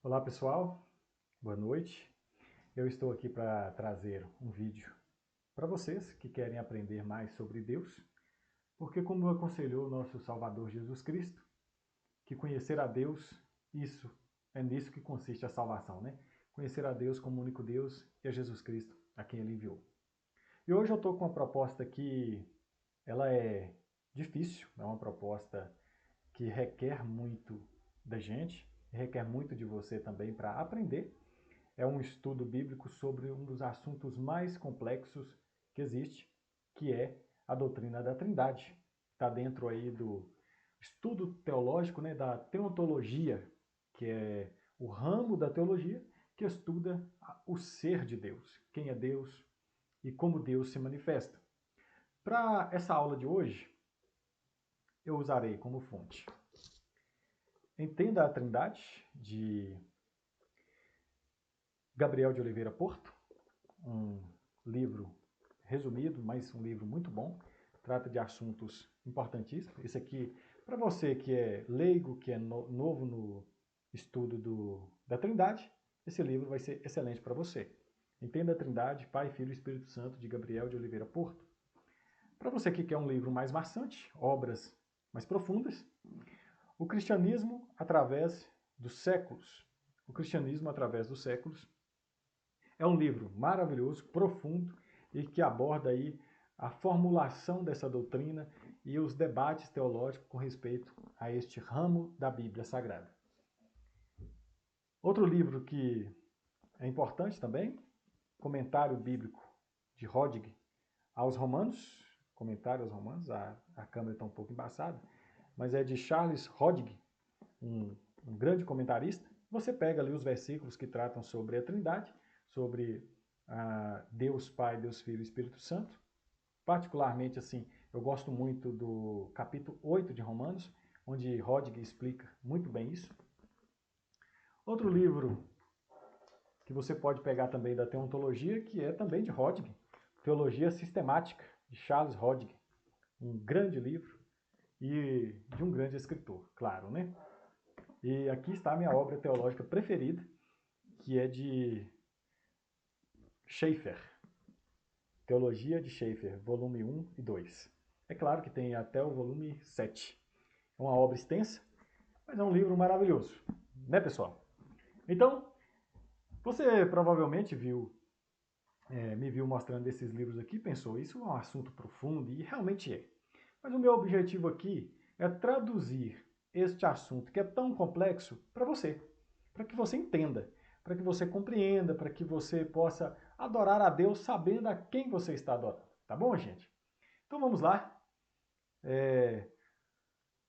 Olá pessoal, boa noite. Eu estou aqui para trazer um vídeo para vocês que querem aprender mais sobre Deus, porque como aconselhou o nosso Salvador Jesus Cristo, que conhecer a Deus, isso é nisso que consiste a salvação, né? Conhecer a Deus como único Deus e a Jesus Cristo, a quem Ele enviou. E hoje eu estou com uma proposta que ela é difícil, é uma proposta que requer muito da gente, requer muito de você também para aprender. É um estudo bíblico sobre um dos assuntos mais complexos que existe, que é a doutrina da Trindade. Está dentro aí do estudo teológico, né, da teontologia, que é o ramo da teologia que estuda o ser de Deus, quem é Deus e como Deus se manifesta. Para essa aula de hoje, eu usarei como fonte Entenda a Trindade, de Gabriel de Oliveira Porto, um livro resumido, mas um livro muito bom, trata de assuntos importantíssimos. Esse aqui, para você que é leigo, que é novo no estudo da Trindade, esse livro vai ser excelente para você. Entenda a Trindade, Pai, Filho e Espírito Santo, de Gabriel de Oliveira Porto. Para você que quer um livro mais maçante, obras mais profundas, O Cristianismo através dos Séculos. O Cristianismo através dos Séculos é um livro maravilhoso, profundo e que aborda aí a formulação dessa doutrina e os debates teológicos com respeito a este ramo da Bíblia Sagrada. Outro livro que é importante também, Comentário Bíblico de Rodig aos Romanos, comentário aos Romanos, a câmera está um pouco embaçada, mas é de Charles Rodig, um grande comentarista. Você pega ali os versículos que tratam sobre a Trindade, sobre Deus Pai, Deus Filho e Espírito Santo. Particularmente, assim, eu gosto muito do capítulo 8 de Romanos, onde Rodig explica muito bem isso. Outro livro que você pode pegar também da teontologia, que é também de Rodig, Teologia Sistemática, de Charles Rodig. Um grande livro e de um grande escritor, claro, né? E aqui está a minha obra teológica preferida, que é de Schaeffer, Teologia de Schaeffer, volume 1 e 2. É claro que tem até o volume 7. É uma obra extensa, mas é um livro maravilhoso, né, pessoal? Então, você provavelmente me viu mostrando esses livros aqui, pensou, isso é um assunto profundo, e realmente é. Mas o meu objetivo aqui é traduzir este assunto, que é tão complexo, para que você entenda, para que você compreenda, para que você possa adorar a Deus sabendo a quem você está adorando. Tá bom, gente? Então vamos lá.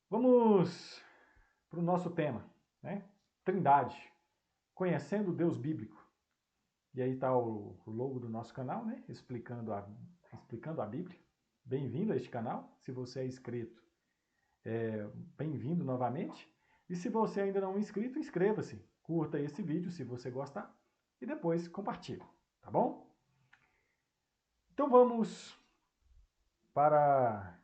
Vamos para o nosso tema, né? Trindade, conhecendo o Deus bíblico. E aí está o logo do nosso canal, né? Explicando a Bíblia. Bem-vindo a este canal. Se você é inscrito, bem-vindo novamente. E se você ainda não é inscrito, inscreva-se. Curta esse vídeo se você gostar e depois compartilhe, tá bom? Então para...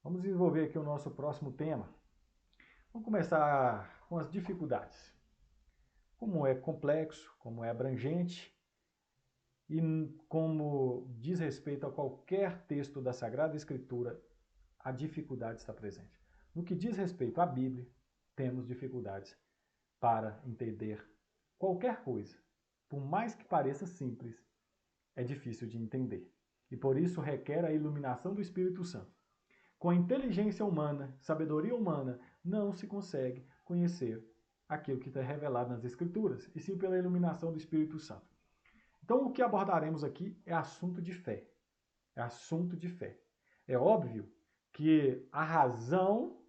Vamos desenvolver aqui o nosso próximo tema. Vamos começar com as dificuldades. Como é complexo, como é abrangente e como diz respeito a qualquer texto da Sagrada Escritura, a dificuldade está presente. No que diz respeito à Bíblia, temos dificuldades para entender qualquer coisa. Por mais que pareça simples, é difícil de entender. E por isso requer a iluminação do Espírito Santo. Com a inteligência humana, sabedoria humana, não se consegue conhecer aquilo que está revelado nas Escrituras, e sim pela iluminação do Espírito Santo. Então, o que abordaremos aqui é assunto de fé. É assunto de fé. É óbvio que a razão,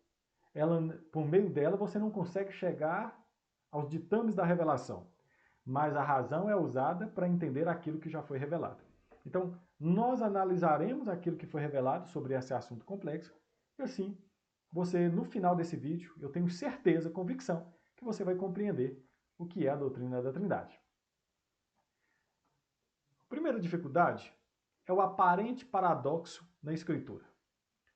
por meio dela, você não consegue chegar aos ditames da revelação. Mas a razão é usada para entender aquilo que já foi revelado. Então, nós analisaremos aquilo que foi revelado sobre esse assunto complexo, e assim, você, no final desse vídeo, eu tenho certeza, convicção, que você vai compreender o que é a doutrina da Trindade. A primeira dificuldade é o aparente paradoxo na Escritura.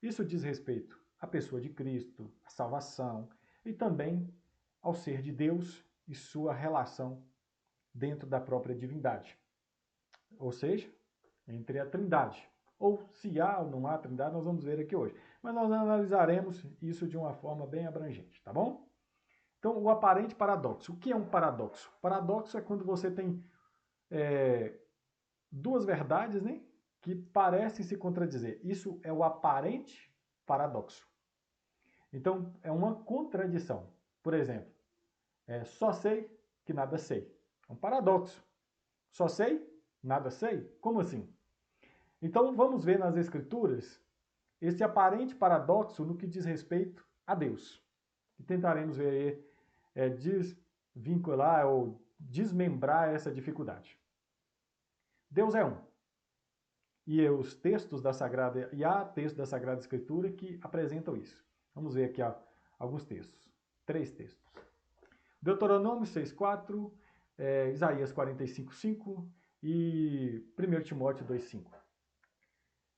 Isso diz respeito à pessoa de Cristo, à salvação e também ao ser de Deus e sua relação dentro da própria divindade. Ou seja, entre a Trindade. Ou se há ou não há Trindade, nós vamos ver aqui hoje. Mas nós analisaremos isso de uma forma bem abrangente, tá bom? Então, o aparente paradoxo. O que é um paradoxo? Paradoxo é quando você tem duas verdades, né, que parecem se contradizer. Isso é o aparente paradoxo. Então, é uma contradição. Por exemplo, só sei que nada sei. É um paradoxo. Só sei, nada sei? Como assim? Então, vamos ver nas Escrituras esse aparente paradoxo no que diz respeito a Deus. E tentaremos ver, desvincular ou desmembrar essa dificuldade. Deus é um. E os textos da Sagrada, e há textos da Sagrada Escritura que apresentam isso. Vamos ver aqui alguns textos. 3 textos. Deuteronômio 6,4, Isaías 45,5 e 1 Timóteo 2,5.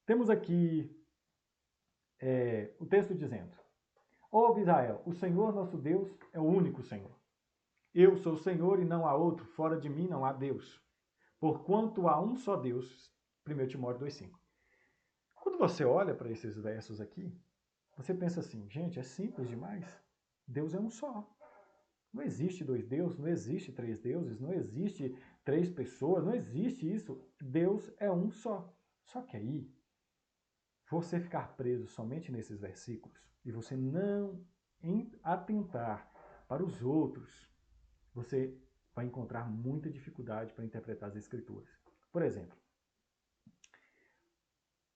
Temos aqui o texto dizendo: Ouve Israel, o Senhor nosso Deus é o único Senhor. Eu sou o Senhor e não há outro, fora de mim não há Deus. Porquanto há um só Deus. 1 Timóteo 2,5. Quando você olha para esses versos aqui, você pensa assim, gente, é simples demais. Deus é um só. Não existe 2 deuses, não existe 3 deuses, não existe 3 pessoas, não existe isso. Deus é um só. Só que aí, você ficar preso somente nesses versículos e você não atentar para os outros, você vai encontrar muita dificuldade para interpretar as Escrituras. Por exemplo,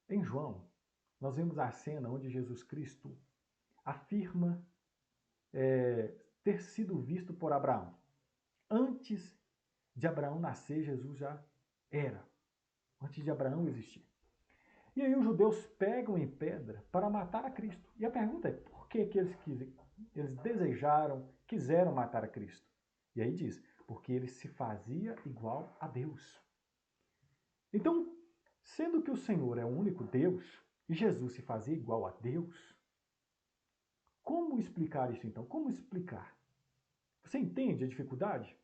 em João, nós vemos a cena onde Jesus Cristo afirma ter sido visto por Abraão. Antes de Abraão nascer, Jesus já era. Antes de Abraão existir. E aí os judeus pegam em pedra para matar a Cristo. E a pergunta é, por que eles quiseram matar a Cristo? E aí diz, porque ele se fazia igual a Deus. Então, sendo que o Senhor é o único Deus, e Jesus se fazia igual a Deus, como explicar isso então? Como explicar? Você entende a dificuldade?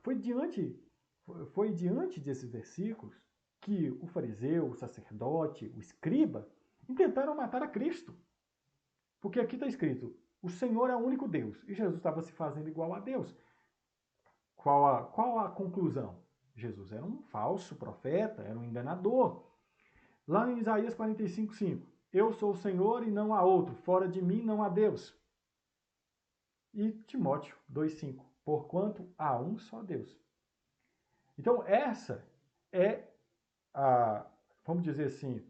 Foi diante desses versículos que o fariseu, o sacerdote, o escriba, intentaram matar a Cristo. Porque aqui está escrito, o Senhor é o único Deus, e Jesus estava se fazendo igual a Deus. Qual a conclusão? Jesus era um falso profeta, era um enganador. Lá em Isaías 45:5, eu sou o Senhor e não há outro, fora de mim não há Deus. E Timóteo 2,5, porquanto há um só Deus. Então essa é vamos dizer assim,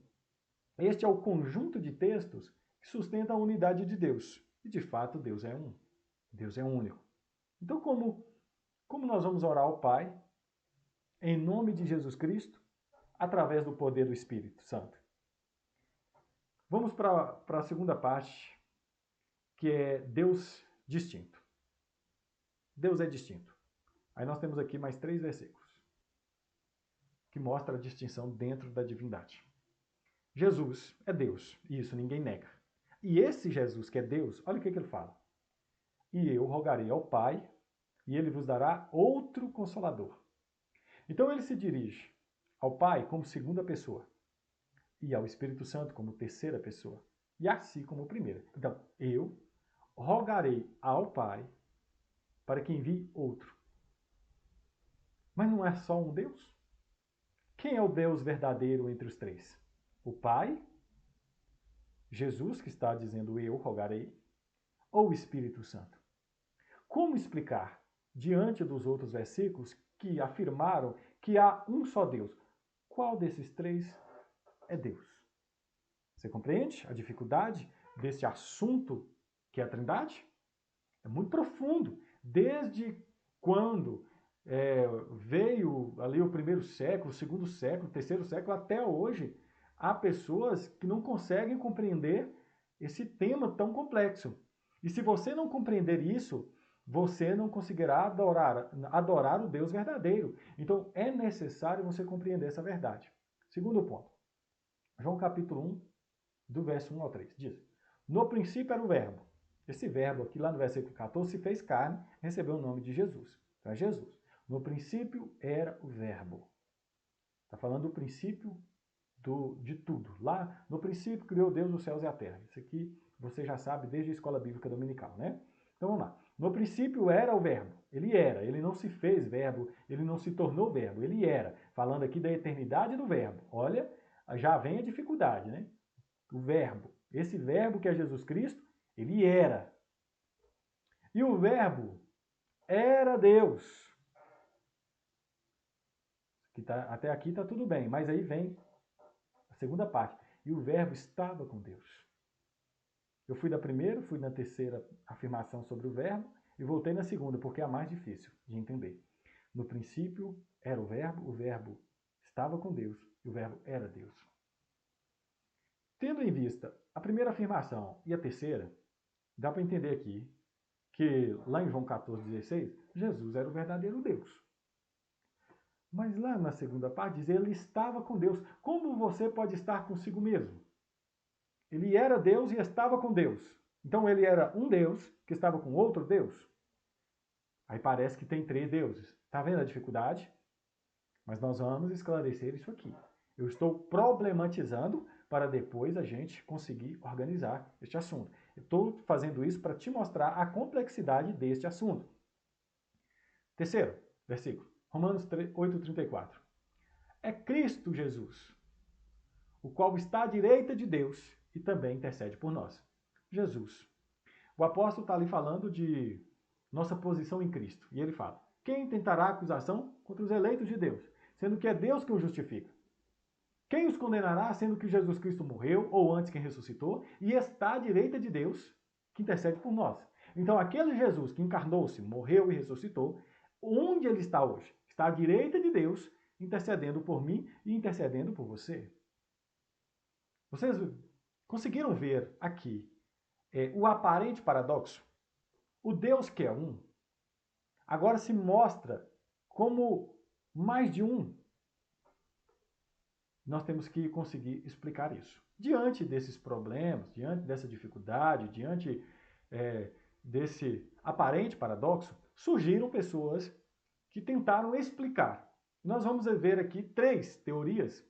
este é o conjunto de textos que sustenta a unidade de Deus. E de fato Deus é um. Deus é único. Então como nós vamos orar ao Pai em nome de Jesus Cristo através do poder do Espírito Santo? Vamos para a segunda parte, que é Deus distinto. Deus é distinto. Aí nós temos aqui mais 3 versículos que mostram a distinção dentro da divindade. Jesus é Deus, e isso ninguém nega. E esse Jesus que é Deus, olha o que ele fala. E eu rogarei ao Pai, e ele vos dará outro Consolador. Então ele se dirige ao Pai como segunda pessoa, e ao Espírito Santo como terceira pessoa, e a si como primeira. Então, eu rogarei ao Pai para que envie outro. Mas não é só um Deus? Quem é o Deus verdadeiro entre os 3? O Pai, Jesus, que está dizendo eu rogarei, ou o Espírito Santo? Como explicar, diante dos outros versículos que afirmaram que há um só Deus? Qual desses 3 é Deus? Você compreende a dificuldade desse assunto que é a Trindade? É muito profundo. Desde quando veio ali o 1º século, o 2º século, o 3º século, até hoje, há pessoas que não conseguem compreender esse tema tão complexo. E se você não compreender isso, você não conseguirá adorar o Deus verdadeiro. Então, é necessário você compreender essa verdade. Segundo ponto. João capítulo 1, do verso 1 ao 3, diz: No princípio era o verbo, Esse verbo aqui, lá no versículo 14, se fez carne, recebeu o nome de Jesus. Então é Jesus. No princípio era o verbo. Está falando do princípio de tudo. Lá, no princípio, criou Deus os céus e a terra. Isso aqui você já sabe desde a escola bíblica dominical, né? Então vamos lá. No princípio era o verbo. Ele era. Ele não se fez verbo. Ele não se tornou verbo. Ele era. Falando aqui da eternidade do verbo. Olha, já vem a dificuldade, né? O verbo. Esse verbo que é Jesus Cristo, ele era. E o verbo era Deus. Até aqui está tudo bem, mas aí vem a segunda parte. E o verbo estava com Deus. Eu fui da primeira, fui na terceira afirmação sobre o verbo e voltei na segunda, porque é a mais difícil de entender. No princípio era o verbo estava com Deus e o verbo era Deus. Tendo em vista a primeira afirmação e a terceira, dá para entender aqui que lá em João 14,16, Jesus era o verdadeiro Deus. Mas lá na segunda parte diz, ele estava com Deus. Como você pode estar consigo mesmo? Ele era Deus e estava com Deus. Então ele era um Deus que estava com outro Deus. Aí parece que tem três deuses. Está vendo a dificuldade? Mas nós vamos esclarecer isso aqui. Eu estou problematizando para depois a gente conseguir organizar este assunto. Eu estou fazendo isso para te mostrar a complexidade deste assunto. Terceiro versículo. Romanos 8,34. É Cristo Jesus, o qual está à direita de Deus e também intercede por nós. Jesus. O apóstolo está ali falando de nossa posição em Cristo. E ele fala, quem tentará acusação contra os eleitos de Deus, sendo que é Deus que os justifica? Quem os condenará, sendo que Jesus Cristo morreu, ou antes quem ressuscitou, e está à direita de Deus, que intercede por nós? Então aquele Jesus que encarnou-se, morreu e ressuscitou, onde ele está hoje? Está à direita de Deus, intercedendo por mim e intercedendo por você. Vocês conseguiram ver aqui o aparente paradoxo? O Deus que é um, agora se mostra como mais de um. Nós temos que conseguir explicar isso. Diante desses problemas, diante dessa dificuldade, diante desse aparente paradoxo, surgiram pessoas que tentaram explicar. Nós vamos ver aqui três teorias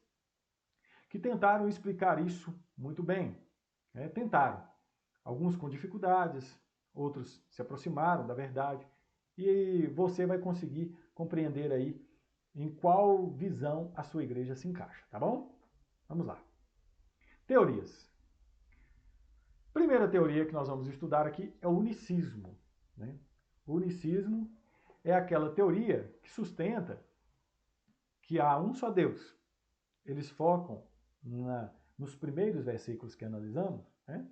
que tentaram explicar isso muito bem. Tentaram. Alguns com dificuldades, outros se aproximaram da verdade. E você vai conseguir compreender aí em qual visão a sua igreja se encaixa, tá bom? Vamos lá. Teorias. Primeira teoria que nós vamos estudar aqui é o unicismo. Né? O unicismo é aquela teoria que sustenta que há um só Deus. Eles focam nos primeiros versículos que analisamos, né?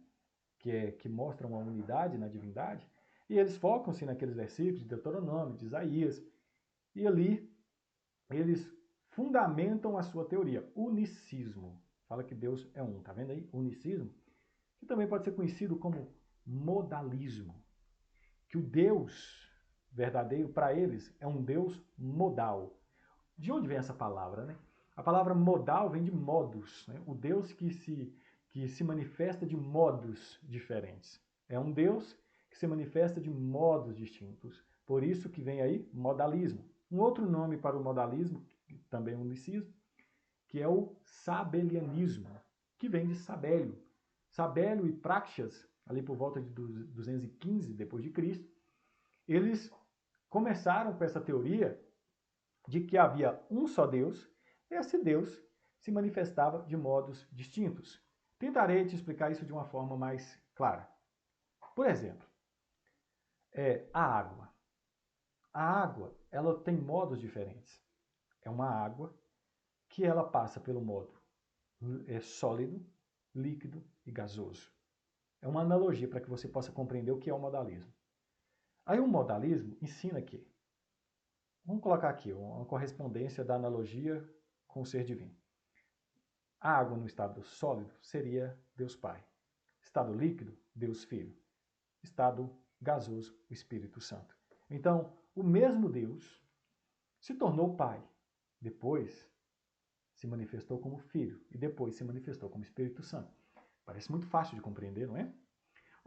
que mostram a unidade na divindade, e eles focam-se naqueles versículos de Deuteronômio, de Isaías, e ali eles fundamentam a sua teoria, unicismo. Fala que Deus é um, tá vendo aí? Unicismo, que também pode ser conhecido como modalismo. Que o Deus verdadeiro para eles é um Deus modal. De onde vem essa palavra, né? A palavra modal vem de modus, né? O Deus que se manifesta de modos diferentes. É um Deus que se manifesta de modos distintos. Por isso que vem aí modalismo. Um outro nome para o modalismo, também é unicismo, que é o sabelianismo, que vem de Sabélio. Sabélio e Práxias, ali por volta de 215 depois de Cristo, eles começaram com essa teoria de que havia um só Deus, e esse Deus se manifestava de modos distintos. Tentarei te explicar isso de uma forma mais clara. Por exemplo, a água. A água, ela tem modos diferentes. É uma água que ela passa pelo modo sólido, líquido e gasoso. É uma analogia para que você possa compreender o que é o modalismo. Aí o modalismo ensina que, vamos colocar aqui uma correspondência da analogia com o ser divino. A água no estado sólido seria Deus Pai. Estado líquido, Deus Filho. Estado gasoso, o Espírito Santo. Então, o mesmo Deus se tornou Pai. Depois se manifestou como Filho. E depois se manifestou como Espírito Santo. Parece muito fácil de compreender, não é?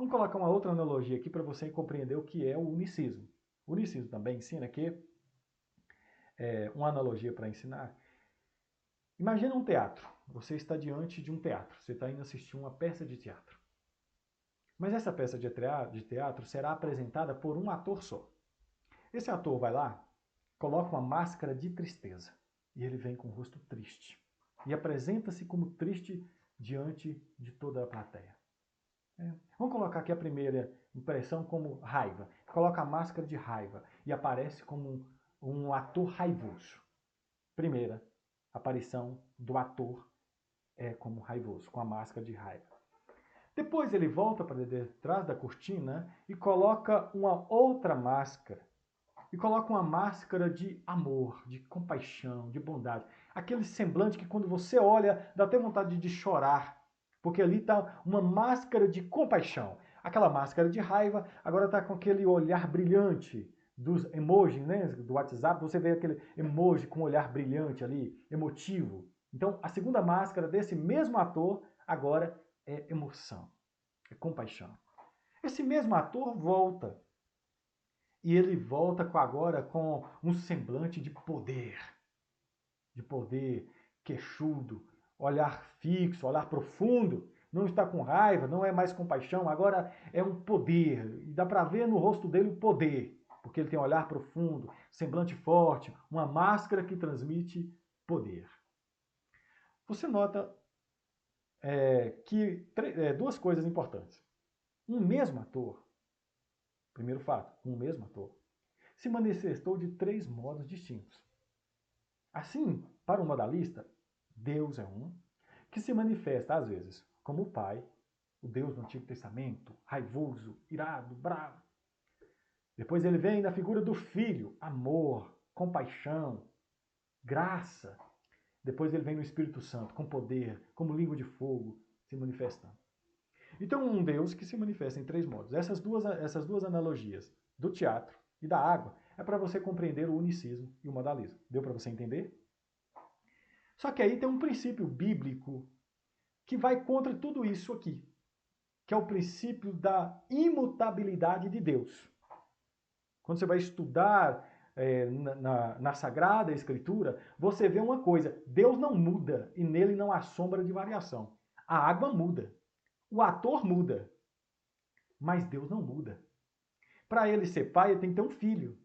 Vamos colocar uma outra analogia aqui para você compreender o que é o unicismo. O unicismo também ensina que, uma analogia para ensinar, imagina um teatro. Você está diante de um teatro, você está indo assistir uma peça de teatro. Mas essa peça de teatro será apresentada por um ator só. Esse ator vai lá, coloca uma máscara de tristeza, e ele vem com o rosto triste, e apresenta-se como triste diante de toda a plateia. Vamos colocar aqui a primeira impressão como raiva. Coloca a máscara de raiva e aparece como um ator raivoso. Primeira aparição do ator é como raivoso, com a máscara de raiva. Depois ele volta para detrás da cortina e coloca uma outra máscara. E coloca uma máscara de amor, de compaixão, de bondade. Aquele semblante que quando você olha, dá até vontade de chorar. Porque ali está uma máscara de compaixão. Aquela máscara de raiva agora está com aquele olhar brilhante dos emojis, né, do WhatsApp. Você vê aquele emoji com um olhar brilhante ali, emotivo. Então, a segunda máscara desse mesmo ator agora é emoção, é compaixão. Esse mesmo ator volta. E ele volta agora com um semblante de poder queixudo, olhar fixo, olhar profundo. Não está com raiva, não é mais compaixão, agora é um poder. E dá para ver no rosto dele o poder, porque ele tem um olhar profundo, semblante forte, uma máscara que transmite poder. Você nota que duas coisas importantes. Um mesmo ator, primeiro fato, um mesmo ator, se manifestou de três modos distintos. Assim, para o modalista, Deus é um, que se manifesta às vezes como o Pai, o Deus do Antigo Testamento, raivoso, irado, bravo. Depois ele vem na figura do Filho, amor, compaixão, graça. Depois ele vem no Espírito Santo, com poder, como língua de fogo, se manifestando. Então, um Deus que se manifesta em três modos. Essas duas analogias, do teatro e da água, é para você compreender o unicismo e o modalismo. Deu para você entender? Só que aí tem um princípio bíblico que vai contra tudo isso aqui, que é o princípio da imutabilidade de Deus. Quando você vai estudar na Sagrada Escritura, você vê uma coisa: Deus não muda e nele não há sombra de variação. A água muda, o ator muda, mas Deus não muda. Para ele ser pai, ele tem que ter um filho.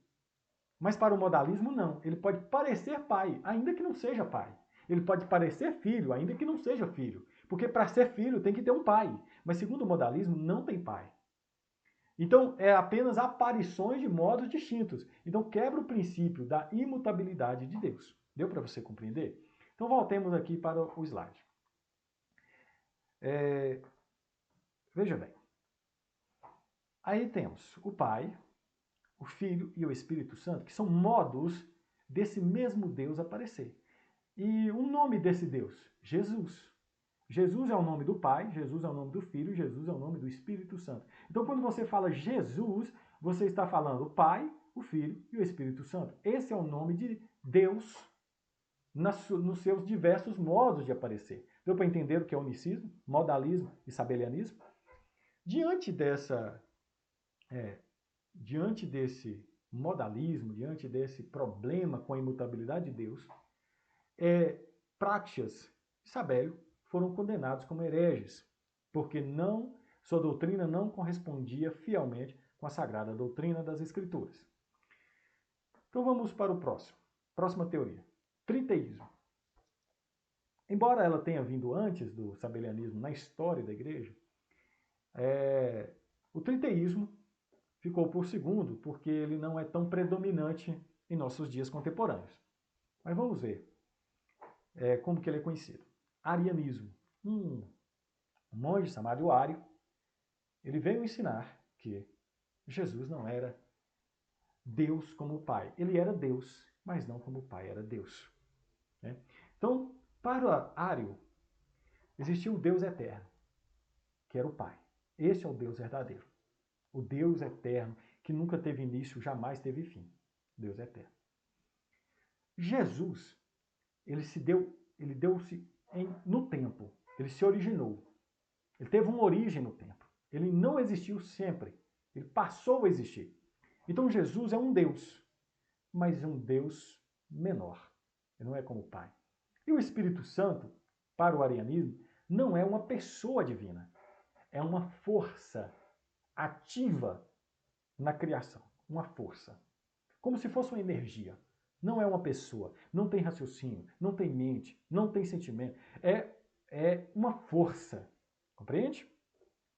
Mas para o modalismo, não. Ele pode parecer pai, ainda que não seja pai. Ele pode parecer filho, ainda que não seja filho. Porque para ser filho tem que ter um pai. Mas segundo o modalismo, não tem pai. Então, é apenas aparições de modos distintos. Então, quebra o princípio da imutabilidade de Deus. Deu para você compreender? Então, voltemos aqui para o slide. Veja bem. Aí temos o Pai, o Filho e o Espírito Santo, que são modos desse mesmo Deus aparecer. E o nome desse Deus? Jesus. Jesus é o nome do Pai, Jesus é o nome do Filho, Jesus é o nome do Espírito Santo. Então, quando você fala Jesus, você está falando o Pai, o Filho e o Espírito Santo. Esse é o nome de Deus nos seus diversos modos de aparecer. Deu para entender o que é unicismo, modalismo e sabelianismo? Diante desse modalismo, diante desse problema com a imutabilidade de Deus, Práxias e Sabélio foram condenados como hereges, porque sua doutrina não correspondia fielmente com a sagrada doutrina das Escrituras. Então vamos para o próximo. Próxima teoria. Triteísmo. Embora ela tenha vindo antes do sabelianismo na história da igreja, o triteísmo ficou por segundo, porque ele não é tão predominante em nossos dias contemporâneos. Mas vamos ver como que ele é conhecido. Arianismo. Um monge chamado Ario, ele veio ensinar que Jesus não era Deus como o Pai. Ele era Deus, mas não como o Pai era Deus. Né? Então, para Ario, existia o Deus eterno, que era o Pai. Esse é o Deus verdadeiro. O Deus eterno, que nunca teve início, jamais teve fim. Deus eterno. Jesus, ele deu-se no tempo. Ele se originou. Ele teve uma origem no tempo. Ele não existiu sempre. Ele passou a existir. Então Jesus é um Deus, mas um Deus menor. Ele não é como o Pai. E o Espírito Santo, para o arianismo, não é uma pessoa divina. É uma força ativa na criação. Uma força. Como se fosse uma energia. Não é uma pessoa. Não tem raciocínio. Não tem mente. Não tem sentimento. É uma força. Compreende?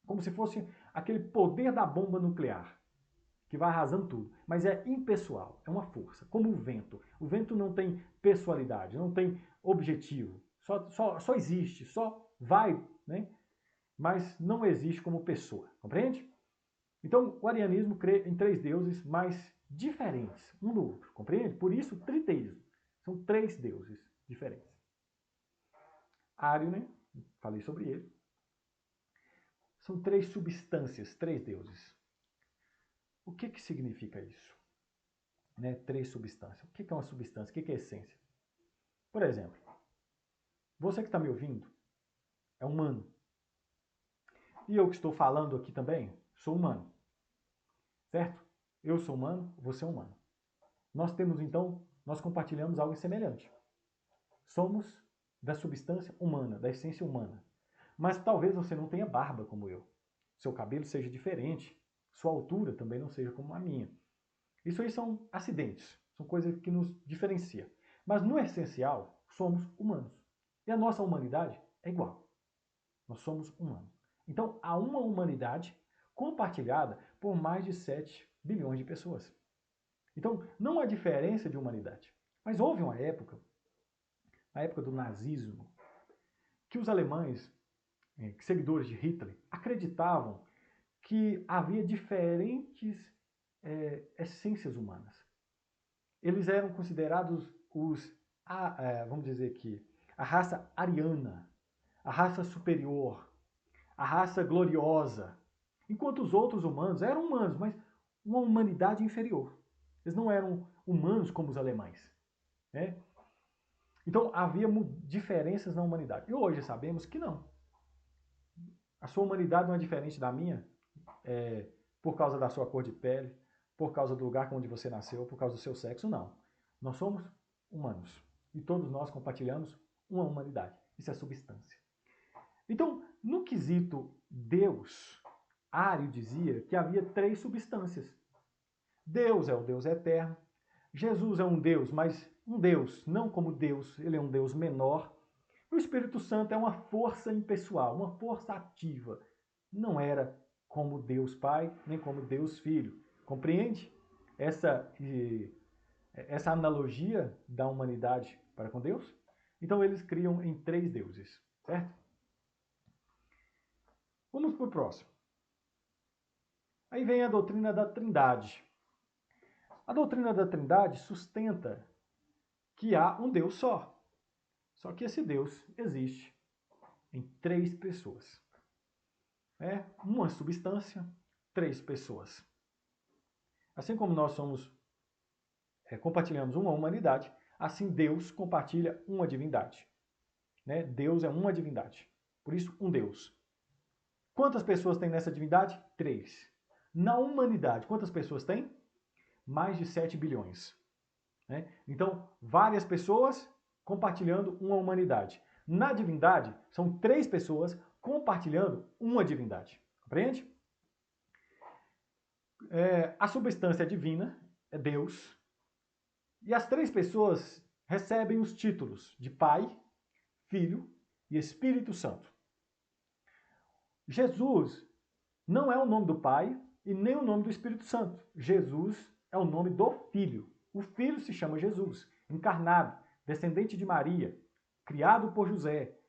Como se fosse aquele poder da bomba nuclear, que vai arrasando tudo. Mas é impessoal, é uma força, como o vento. O vento não tem pessoalidade, não tem objetivo. Só existe, só vai, né? Mas não existe como pessoa, compreende? Então, o arianismo crê em três deuses, mas diferentes um do outro, compreende? Por isso, triteísmo. São três deuses diferentes. Ário, né? Falei sobre ele. São três substâncias, três deuses. O que significa isso? Né? Três substâncias. O que é uma substância? O que é essência? Por exemplo, você que está me ouvindo é humano. E eu que estou falando aqui também sou humano. Certo? Eu sou humano, você é humano. Nós temos então, nós compartilhamos algo semelhante. Somos da substância humana, da essência humana. Mas talvez você não tenha barba como eu. Seu cabelo seja diferente. Sua altura também não seja como a minha. Isso aí são acidentes, são coisas que nos diferenciam. Mas no essencial, somos humanos. E a nossa humanidade é igual. Nós somos humanos. Então, há uma humanidade compartilhada por mais de 7 bilhões de pessoas. Então, não há diferença de humanidade. Mas houve uma época, a época do nazismo, que os alemães, seguidores de Hitler, acreditavam que havia diferentes essências humanas. Eles eram considerados vamos dizer aqui, a raça ariana, a raça superior, a raça gloriosa, enquanto os outros humanos eram humanos, mas uma humanidade inferior. Eles não eram humanos como os alemães. Né? Então havia diferenças na humanidade. E hoje sabemos que não. A sua humanidade não é diferente da minha, por causa da sua cor de pele, por causa do lugar onde você nasceu, por causa do seu sexo, não. Nós somos humanos. E todos nós compartilhamos uma humanidade. Isso é substância. Então, no quesito Deus, Ário dizia que havia três substâncias. Deus é o Deus eterno. Jesus é um Deus, mas um Deus, não como Deus, ele é um Deus menor. O Espírito Santo é uma força impessoal, uma força ativa. Não era como Deus Pai, nem como Deus Filho. Compreende essa analogia da humanidade para com Deus? Então eles criam em três deuses, certo? Vamos para o próximo. Aí vem a doutrina da Trindade. A doutrina da Trindade sustenta que há um Deus só. Só que esse Deus existe em três pessoas. É uma substância, três pessoas. Assim como nós compartilhamos uma humanidade, assim Deus compartilha uma divindade. Né? Deus é uma divindade. Por isso, um Deus. Quantas pessoas tem nessa divindade? Três. Na humanidade, quantas pessoas tem? Mais de 7 bilhões. Né? Então, várias pessoas compartilhando uma humanidade. Na divindade, são três pessoas compartilhando uma divindade. Compreende? A substância divina é Deus. E as três pessoas recebem os títulos de Pai, Filho e Espírito Santo. Jesus não é o nome do Pai e nem o nome do Espírito Santo. Jesus é o nome do Filho. O Filho se chama Jesus, encarnado, descendente de Maria, criado por José,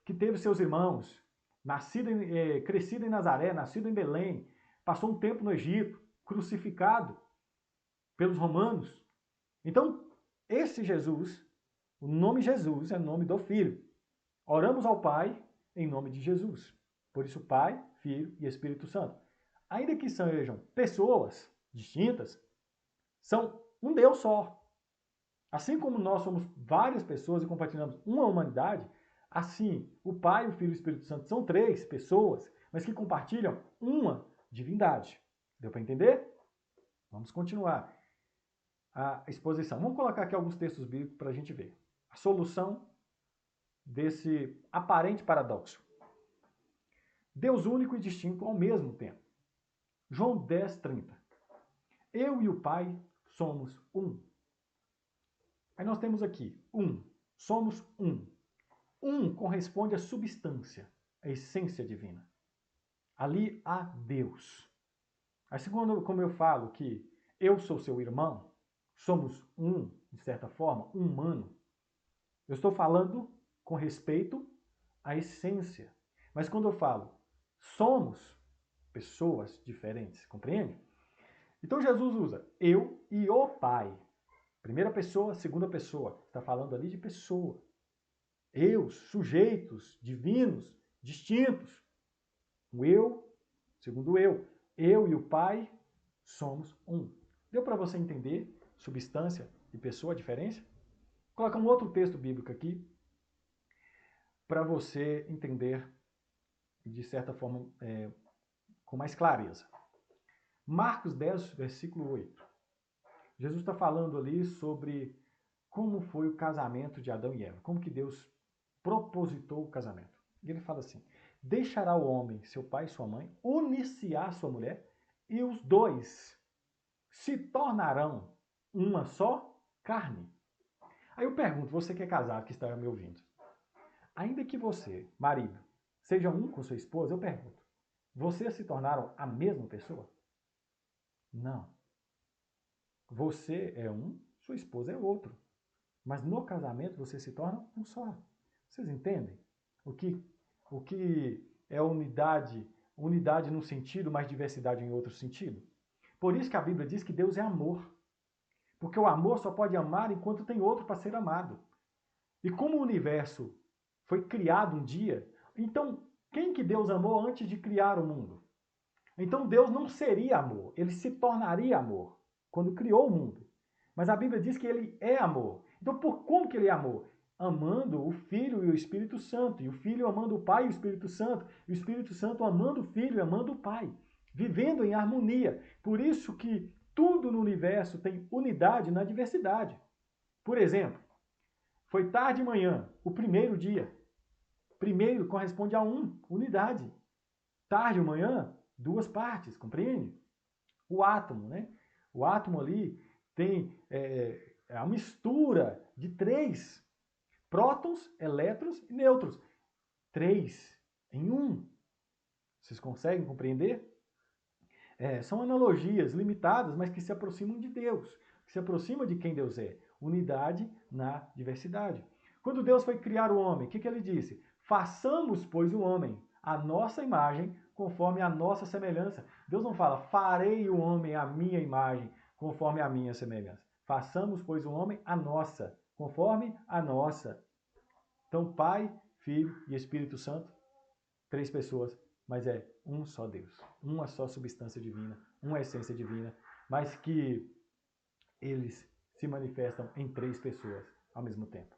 que teve seus irmãos, crescido em Nazaré, nascido em Belém, passou um tempo no Egito, crucificado pelos romanos. Então, esse Jesus, o nome Jesus é o nome do Filho. Oramos ao Pai em nome de Jesus. Por isso, Pai, Filho e Espírito Santo. Ainda que sejam pessoas distintas, são um Deus só. Assim como nós somos várias pessoas e compartilhamos uma humanidade, assim, o Pai, o Filho e o Espírito Santo são três pessoas, mas que compartilham uma divindade. Deu para entender? Vamos continuar a exposição. Vamos colocar aqui alguns textos bíblicos para a gente ver a solução desse aparente paradoxo. Deus único e distinto ao mesmo tempo. João 10:30. Eu e o Pai somos um. Aí nós temos aqui um. Somos um. Um corresponde à substância, à essência divina. Ali há Deus. Aí, segundo, como eu falo que eu sou seu irmão, somos um, de certa forma, humano. Eu estou falando com respeito à essência. Mas quando eu falo somos pessoas diferentes, compreende? Então Jesus usa eu e o Pai. Primeira pessoa, segunda pessoa. Está falando ali de pessoa. Eu, sujeitos divinos, distintos. O eu, segundo eu. Eu e o Pai somos um. Deu para você entender substância e pessoa, a diferença? Vou colocar um outro texto bíblico aqui para você entender de certa forma com mais clareza. Marcos 10, versículo 8. Jesus está falando ali sobre como foi o casamento de Adão e Eva, como que Deus propositou o casamento. E ele fala assim: deixará o homem, seu pai e sua mãe, unir-se-á a sua mulher, e os dois se tornarão uma só carne. Aí eu pergunto, você que é casado, que está me ouvindo, ainda que você, marido, seja um com sua esposa, eu pergunto, vocês se tornaram a mesma pessoa? Não. Você é um, sua esposa é outro. Mas no casamento você se torna um só. Vocês entendem? O que é unidade? Unidade num sentido, mas diversidade em outro sentido. Por isso que a Bíblia diz que Deus é amor. Porque o amor só pode amar enquanto tem outro para ser amado. E como o universo foi criado um dia, então quem que Deus amou antes de criar o mundo? Então Deus não seria amor, ele se tornaria amor quando criou o mundo. Mas a Bíblia diz que ele é amor. Então como que ele é amor? Amando o Filho e o Espírito Santo, e o Filho amando o Pai e o Espírito Santo, e o Espírito Santo amando o Filho e amando o Pai, vivendo em harmonia. Por isso que tudo no universo tem unidade na diversidade. Por exemplo, foi tarde de manhã, o primeiro dia. Primeiro corresponde a unidade. Tarde ou manhã, duas partes, compreende? O átomo, né? O átomo ali tem a mistura de três prótons, elétrons e nêutrons. Três em um. Vocês conseguem compreender? São analogias limitadas, mas que se aproximam de Deus, que se aproximam de quem Deus é. Unidade na diversidade. Quando Deus foi criar o homem, o que ele disse? Façamos, pois, o homem à nossa imagem, conforme a nossa semelhança. Deus não fala, farei o homem à minha imagem, conforme a minha semelhança. Façamos, pois, o homem à nossa, conforme a nossa. Então, Pai, Filho e Espírito Santo, três pessoas, mas é um só Deus, uma só substância divina, uma essência divina, mas que eles se manifestam em três pessoas ao mesmo tempo.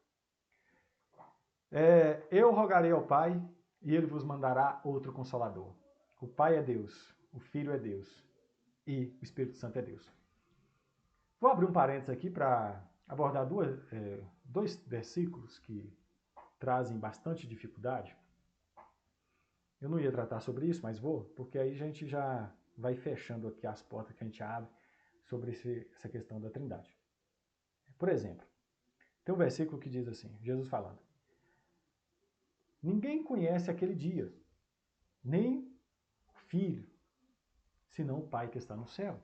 Eu rogarei ao Pai e ele vos mandará outro Consolador. O Pai é Deus, o Filho é Deus e o Espírito Santo é Deus. Vou abrir um parênteses aqui para abordar dois versículos que trazem bastante dificuldade. Eu não ia tratar sobre isso, mas vou, porque aí a gente já vai fechando aqui as portas que a gente abre sobre essa questão da Trindade. Por exemplo, tem um versículo que diz assim, Jesus falando: ninguém conhece aquele dia, nem o Filho, senão o Pai que está no céu.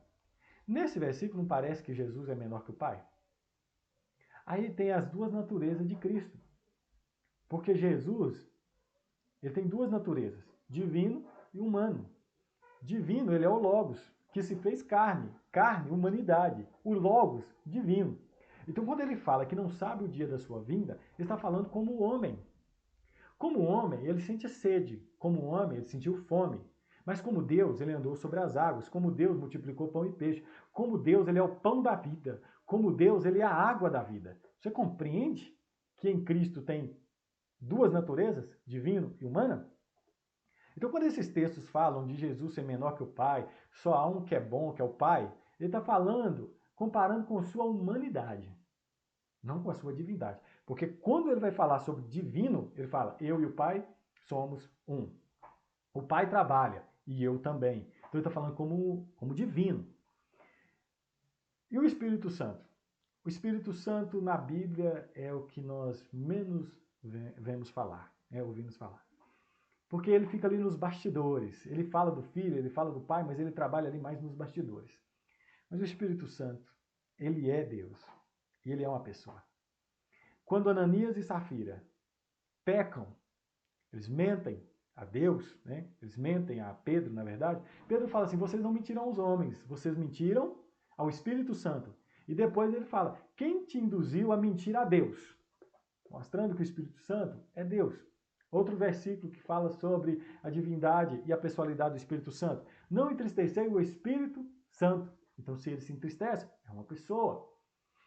Nesse versículo não parece que Jesus é menor que o Pai? Aí tem as duas naturezas de Cristo. Porque Jesus, ele tem duas naturezas, divino e humano. Divino, ele é o Logos, que se fez carne, humanidade. O Logos, divino. Então, quando ele fala que não sabe o dia da sua vinda, ele está falando como homem. Como homem, ele sente sede. Como homem, ele sentiu fome. Mas como Deus, ele andou sobre as águas. Como Deus, multiplicou pão e peixe. Como Deus, ele é o pão da vida. Como Deus, ele é a água da vida. Você compreende que em Cristo tem duas naturezas, divino e humana? Então, quando esses textos falam de Jesus ser menor que o Pai, só há um que é bom, que é o Pai, ele está falando, comparando com sua humanidade, não com a sua divindade. Porque quando ele vai falar sobre divino, ele fala, eu e o Pai somos um. O Pai trabalha e eu também. Então ele está falando como divino. E o Espírito Santo? O Espírito Santo na Bíblia é o que nós menos vemos falar, ouvimos falar. Porque ele fica ali nos bastidores. Ele fala do Filho, ele fala do Pai, mas ele trabalha ali mais nos bastidores. Mas o Espírito Santo, ele é Deus. E ele é uma pessoa. Quando Ananias e Safira pecam, eles mentem a Deus, né? Eles mentem a Pedro, na verdade. Pedro fala assim, vocês não mentiram aos homens, vocês mentiram ao Espírito Santo. E depois ele fala, quem te induziu a mentir a Deus? Mostrando que o Espírito Santo é Deus. Outro versículo que fala sobre a divindade e a pessoalidade do Espírito Santo. Não entristecei o Espírito Santo. Então, se ele se entristece, é uma pessoa.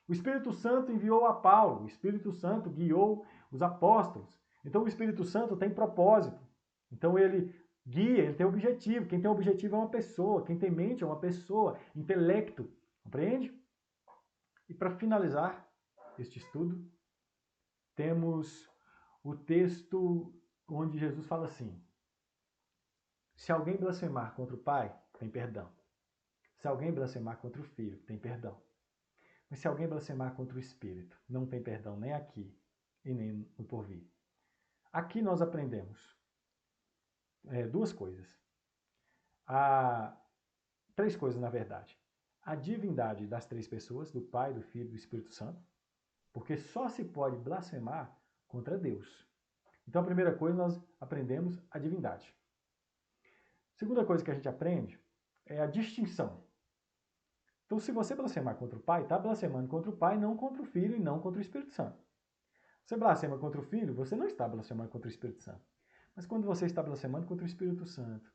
O Espírito Santo enviou a Paulo. O Espírito Santo guiou os apóstolos. Então, o Espírito Santo tem propósito. Então, ele guia, ele tem objetivo. Quem tem objetivo é uma pessoa. Quem tem mente é uma pessoa. Intelecto. Compreende? E para finalizar este estudo, temos o texto onde Jesus fala assim: se alguém blasfemar contra o Pai, tem perdão. Se alguém blasfemar contra o Filho, tem perdão. Mas se alguém blasfemar contra o Espírito, não tem perdão nem aqui e nem no porvir. Aqui nós aprendemos duas coisas. Três coisas, na verdade. A divindade das três pessoas, do Pai, do Filho e do Espírito Santo, porque só se pode blasfemar contra Deus. Então, a primeira coisa, nós aprendemos a divindade. Segunda coisa que a gente aprende é a distinção. Então, se você blasfemar contra o Pai, está blasfemando contra o Pai, não contra o Filho e não contra o Espírito Santo. Você blasfema contra o Filho, você não está blasfemando contra o Espírito Santo. Mas quando você está blasfemando contra o Espírito Santo,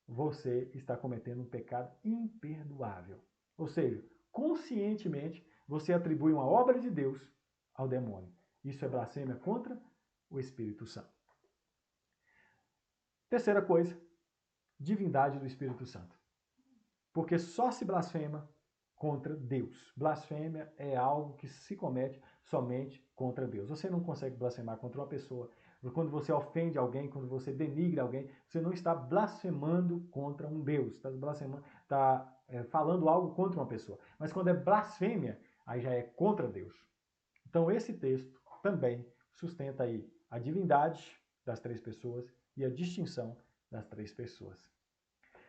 você está cometendo um pecado imperdoável. Ou seja, conscientemente, você atribui uma obra de Deus ao demônio. Isso é blasfêmia contra o Espírito Santo. Terceira coisa, divindade do Espírito Santo. Porque só se blasfema contra Deus. Blasfêmia é algo que se comete somente contra Deus. Você não consegue blasfemar contra uma pessoa. Quando você ofende alguém, quando você denigra alguém, você não está blasfemando contra um Deus. Está blasfemando, está falando algo contra uma pessoa. Mas quando é blasfêmia, aí já é contra Deus. Então esse texto também sustenta aí a divindade das três pessoas e a distinção das três pessoas.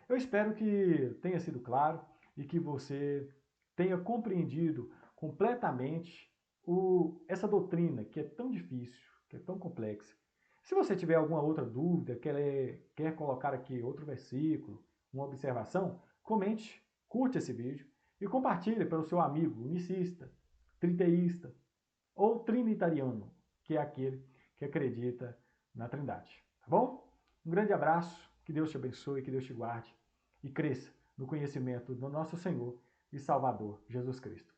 Eu espero que tenha sido claro e que você tenha compreendido completamente essa doutrina que é tão difícil, que é tão complexa. Se você tiver alguma outra dúvida, quer colocar aqui outro versículo, uma observação, comente, curte esse vídeo e compartilhe para o seu amigo unicista, triteísta ou trinitariano, que é aquele que acredita na Trindade. Tá bom? Um grande abraço, que Deus te abençoe, que Deus te guarde e cresça no conhecimento do nosso Senhor e Salvador Jesus Cristo.